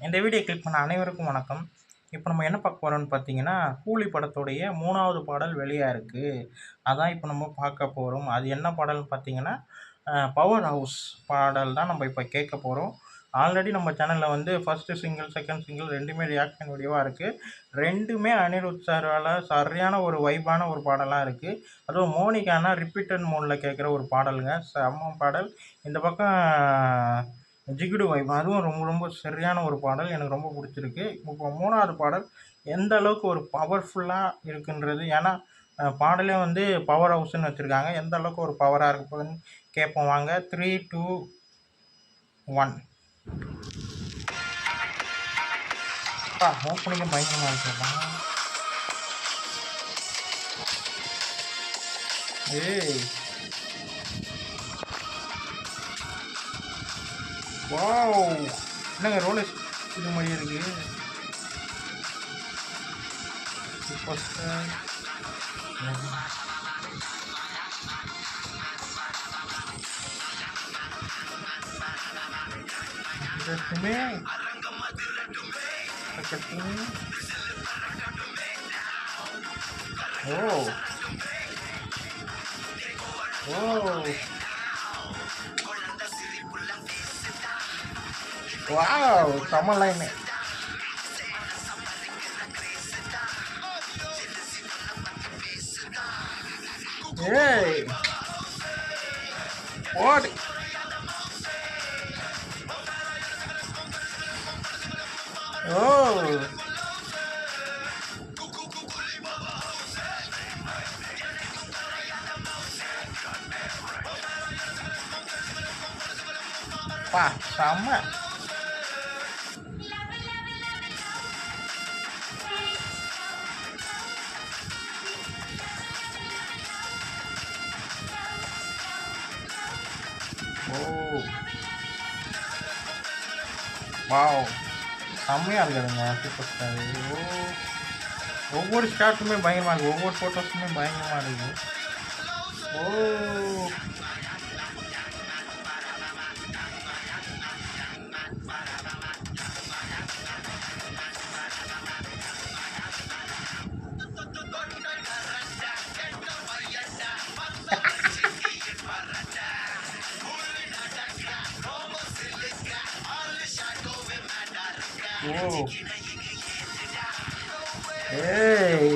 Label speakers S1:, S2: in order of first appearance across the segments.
S1: இந்த video click பண்ண அனைவருக்கும் வணக்கம். இப்போ நம்ம என்ன பார்க்க போறோம்னு பார்த்தீங்கன்னா, கூலி படத்துடைய 3வது பாடல் வெளியா இருக்கு. அதான் இப்போ நம்ம பார்க்க போறோம். அது என்ன பாடல்னு பார்த்தீங்கன்னா, பவர் ஹவுஸ் பாடல் தான் நம்ம இப்போ கேட்க போறோம். ஆல்ரெடி நம்ம சேனல்ல வந்து ஃபர்ஸ்ட்டு சிங்கிள், செகண்ட் சிங்கிள் 2மே ரியாக்ஷன் வீடியோவா இருக்கு. 2மே அனிருத் சாரால சரியான ஒரு வைபான ஒரு பாடலா இருக்கு. அதுவும் மோனிகானா ரிப்பீட்டட் மோட்ல கேட்குற ஒரு பாடலுங்க. செம்ம பாடல். இந்த பக்கம் ஜிகிடு வைப் அதுவும் ரொம்ப ரொம்ப சரியான ஒரு பாடல். எனக்கு ரொம்ப பிடிச்சிருக்கு. இப்போ 3வது பாடல் எந்த அளவுக்கு ஒரு பவர்ஃபுல்லாக இருக்குன்றது ஏன்னா பாடலே வந்து பவர் ஹவுஸ்ன்னு வச்சுருக்காங்க. எந்த அளவுக்கு ஒரு பவராக இருக்க போகுதுன்னு கேட்போம் வாங்க. 3, 2, 1 ஓப்பனிங்கே பயங்கரமாக இருக்குப்பா. ஏய் வாவ்! என்னங்க ரோலர் இது மாதிரி இருக்கு. Super star. ரட்டுமே ஓ ஓ வாவ்! செம்ம லைனு. ஏய் ஓடு. ஓ பா செம்ம. Oh wow! செம்மையா இருக்குதுங்க சூப்பர் ஸ்டார். ஓ ஒவ்வொரு ஷாட்டுமே பயங்கரமாக இருக்குது. ஒவ்வொரு ஃபோட்டோஸுமே பயங்கரமாக இருக்குது. ஓ ஓ ஏய்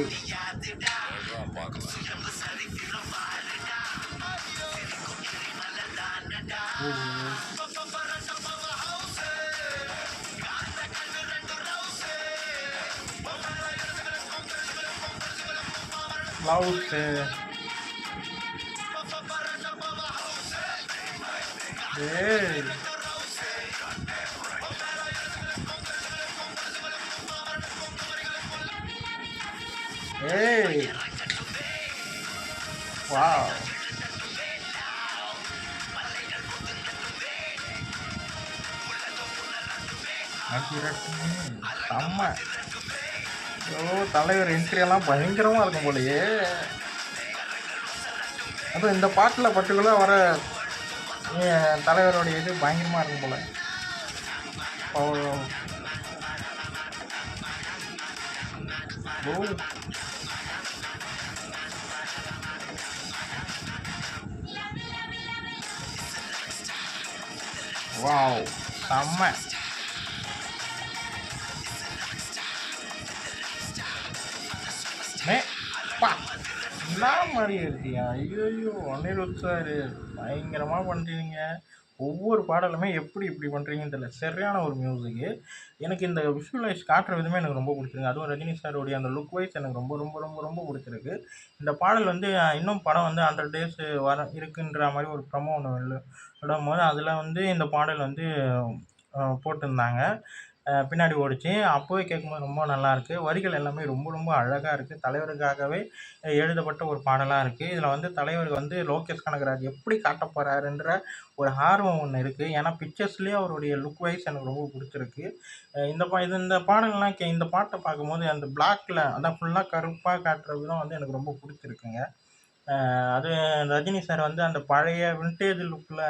S1: ப்ளவுஸு ஏய் ஏய் வாவ்! அடிரட்டுமே செம்ம. ஐயோ தலைவர் என்ட்ரியெல்லாம் பயங்கரமாக இருக்கும் போலயே. அதுவும் இந்த பாட்டில் பர்டிகுலராக வர தலைவருடைய இது பயங்கரமாக இருக்கும் போல. ஓ வாவ் செம்ம. பா என்ன மாதிரி இருக்கியா. ஐயோ அனிருத் சார் பயங்கரமாக பண்ணுறீங்க. ஒவ்வொரு பாடலுமே எப்படி இப்படி பண்ணுறீங்கன்னு தெரியல. சரியான ஒரு மியூசிக்கு. எனக்கு இந்த விஷுவலைஸ் காட்டுற விதமே எனக்கு ரொம்ப பிடிச்சிருக்கு. அதுவும் ரஜினி சாருடைய அந்த லுக் வைஸ் எனக்கு ரொம்ப ரொம்ப ரொம்ப ரொம்ப பிடிச்சிருக்கு. இந்த பாடல் வந்து இன்னும் படம் வந்து 100 டேஸ் வர இருக்குன்ற மாதிரி ஒரு ப்ரமோ ஒன்று விடும்போது அதில் வந்து இந்த பாடல் வந்து போட்டிருந்தாங்க. பின்னாடி ஓடிச்சு. அப்போவே கேட்கும்போது ரொம்ப நல்லாயிருக்கு. வரிகள் எல்லாமே ரொம்ப ரொம்ப அழகாக இருக்குது. தலைவருக்காகவே எழுதப்பட்ட ஒரு பாடலாக இருக்குது. இதில் வந்து தலைவர் வந்து லோகேஷ் கனகராஜ் எப்படி காட்டப் போகிறாருன்ற ஒரு ஆர்வம் ஒன்று இருக்குது. ஏன்னா பிக்சர்ஸ்லேயே அவருடைய லுக் வைஸ் எனக்கு ரொம்ப பிடிச்சிருக்கு. இந்த பாடல்லாம் இந்த பாட்டை பார்க்கும்போது அந்த பிளாக்ல அதான் ஃபுல்லாக கருப்பாக காட்டுற விதம் வந்து எனக்கு ரொம்ப பிடிச்சிருக்குங்க. அது ரஜினி சார் வந்து அந்த பழைய வின்டேஜ் லுக்கில்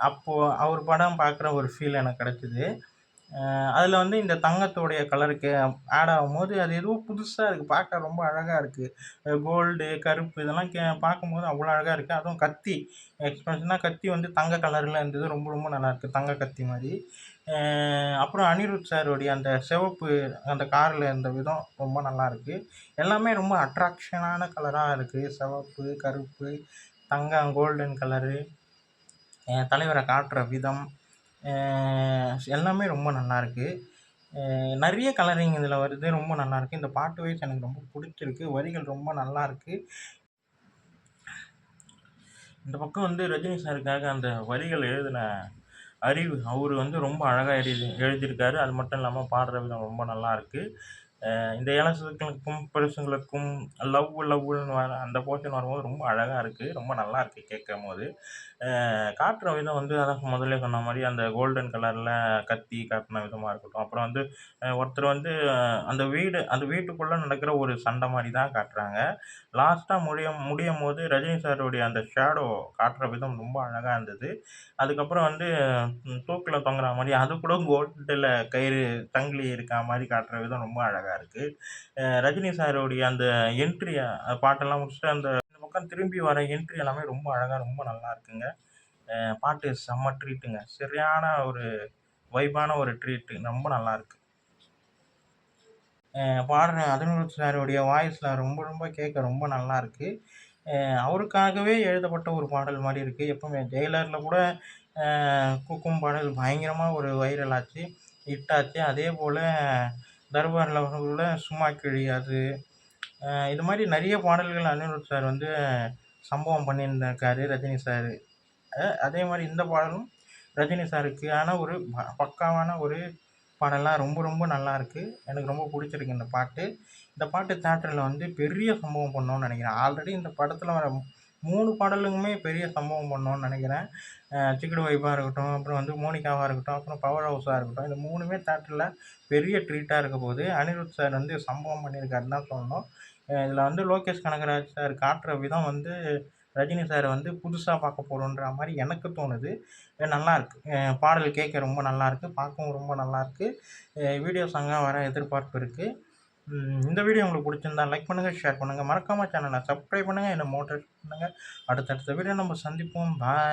S1: அப்போது அவர் படம் பார்க்குற ஒரு ஃபீல் எனக்கு கிடச்சிது. அதில் வந்து இந்த தங்கத்தோடைய கலருக்கு ஆட் ஆகும்போது அது ஏதோ புதுசாக இருக்குது, பார்க்க ரொம்ப அழகாக இருக்குது. கோல்டு, கருப்பு இதெல்லாம் பார்க்கும்போது அவ்வளோ அழகாக இருக்குது. அதுவும் கத்தி எக்ஸ்பென்ஷனாக கத்தி வந்து தங்க கலரில் இருந்தது, ரொம்ப ரொம்ப நல்லாயிருக்கு, தங்க கத்தி மாதிரி. அப்புறம் அனிருத் சாருடைய அந்த சிவப்பு அந்த காரில் இருந்த விதம் ரொம்ப நல்லாயிருக்கு. எல்லாமே ரொம்ப அட்ராக்ஷனான கலராக இருக்குது. சிவப்பு, கருப்பு, தங்கம், கோல்டன் கலரு, தலைவரை காட்டுற விதம் எல்லாமே ரொம்ப நல்லாயிருக்கு. நிறைய கலரிங் இதில் வருது, ரொம்ப நல்லாயிருக்கு. இந்த பாட்டு வைஸ் எனக்கு ரொம்ப பிடிச்சிருக்கு. வரிகள் ரொம்ப நல்லாயிருக்கு. இந்த பக்கம் வந்து ரஜினி சாருக்காக அந்த வரிகள் எழுதின அறிவு அவர் வந்து ரொம்ப அழகாக எழுதியிருக்காரு. அது மட்டும் இல்லாமல் பாடுற விதம் ரொம்ப நல்லாயிருக்கு. இந்த இளசுகளுக்கும் பெருசுங்களுக்கும் லவ்வுன்னு வர அந்த போர்ஷன் வரும்போது ரொம்ப அழகாக இருக்குது, ரொம்ப நல்லா இருக்குது கேட்கும்போது. காட்டுற விதம் வந்து அதான் முதல்ல சொன்ன மாதிரி அந்த கோல்டன் கலரில் கத்தி காட்டின விதமாக இருக்கட்டும். அப்புறம் வந்து ஒருத்தர் வந்து அந்த வீட்டுக்குள்ளே நடக்கிற ஒரு சண்டை மாதிரி தான் காட்டுறாங்க. லாஸ்ட்டாக முடியும் போது ரஜினி சாருடைய அந்த ஷேடோ காட்டுற விதம் ரொம்ப அழகாக இருந்தது. அதுக்கப்புறம் வந்து தூக்கில் தொங்குற மாதிரி அது கூட கோல்டில் கயிறு சங்கிலி இருக்கா மாதிரி காட்டுற விதம் ரொம்ப அழகாக இருக்குது. ரஜினி சாருடைய அந்த என்ட்ரி பாட்டெல்லாம் முடிச்சுட்டு அந்த பக்கம் திரும்பி வர என்ட்ரி எல்லாமே ரொம்ப அழகாக ரொம்ப நல்லா இருக்குங்க. பாட்டு செம்ம ட்ரீட்டுங்க, சரியான ஒரு வைபான ஒரு ட்ரீட்டு, ரொம்ப நல்லாயிருக்கு. பாடுற அனிருத் சாருடைய வாய்ஸில் ரொம்ப ரொம்ப கேட்க ரொம்ப நல்லாயிருக்கு. அவருக்காகவே எழுதப்பட்ட ஒரு பாடல் மாதிரி இருக்குது. எப்பவுமே ஜெயிலரில் கூட குக்கும் பாடல் பயங்கரமாக ஒரு வைரல் ஆச்சு, ஹிட் ஆச்சு. அதே போல் தர்பாரில் கூட சும்மா கிழியாது, இது மாதிரி நிறைய பாடல்கள் அனிருத் சார் வந்து சம்பவம் பண்ணியிருந்திருக்காரு ரஜினி சார். அதே மாதிரி இந்த பாடலும் ரஜினி சாருக்கான ஒரு பக்காவான ஒரு பாடலாம், ரொம்ப ரொம்ப நல்லாயிருக்கு. எனக்கு ரொம்ப பிடிச்சிருக்கு இந்த பாட்டு. இந்த பாட்டு தியேட்டரில் வந்து பெரிய சம்பவம் பண்ணோன்னு நினைக்கிறேன். ஆல்ரெடி இந்த படத்தில் வர 3 பாடலுக்குமே பெரிய சம்பவம் பண்ணோன்னு நினைக்கிறேன். சிக்குடு வைப்பாக இருக்கட்டும், அப்புறம் வந்து மோனிகாவாக இருக்கட்டும், அப்புறம் பவர் ஹவுஸாக இருக்கட்டும், இந்த 3மே தியேட்டரில் பெரிய ட்ரீட்டாக இருக்க போகுது. அனிருத் சார் வந்து சம்பவம் பண்ணியிருக்காருன்னு தான் சொல்லணும். இதில் வந்து லோகேஷ் கனகராஜ் சார் காட்டுற விதம் வந்து ரஜினி சாரை வந்து புதுசாக பார்க்க போகிறோன்ற மாதிரி எனக்கு தோணுது. நல்லாயிருக்கு. பாடல் கேட்க ரொம்ப நல்லாயிருக்கு, பார்க்கவும் ரொம்ப நல்லாயிருக்கு. வீடியோ சாங்காக வர எதிர்பார்ப்பு இருக்குது. இந்த வீடியோ உங்களுக்கு பிடிச்சிருந்தா லைக் பண்ணுங்கள், ஷேர் பண்ணுங்கள், மறக்காமல் சேனலை சப்ஸ்கிரைப் பண்ணுங்கள், என்னை மோட்டிவேட் பண்ணுங்கள். அடுத்தடுத்த வீடியோ நம்ம சந்திப்போம். பாய்.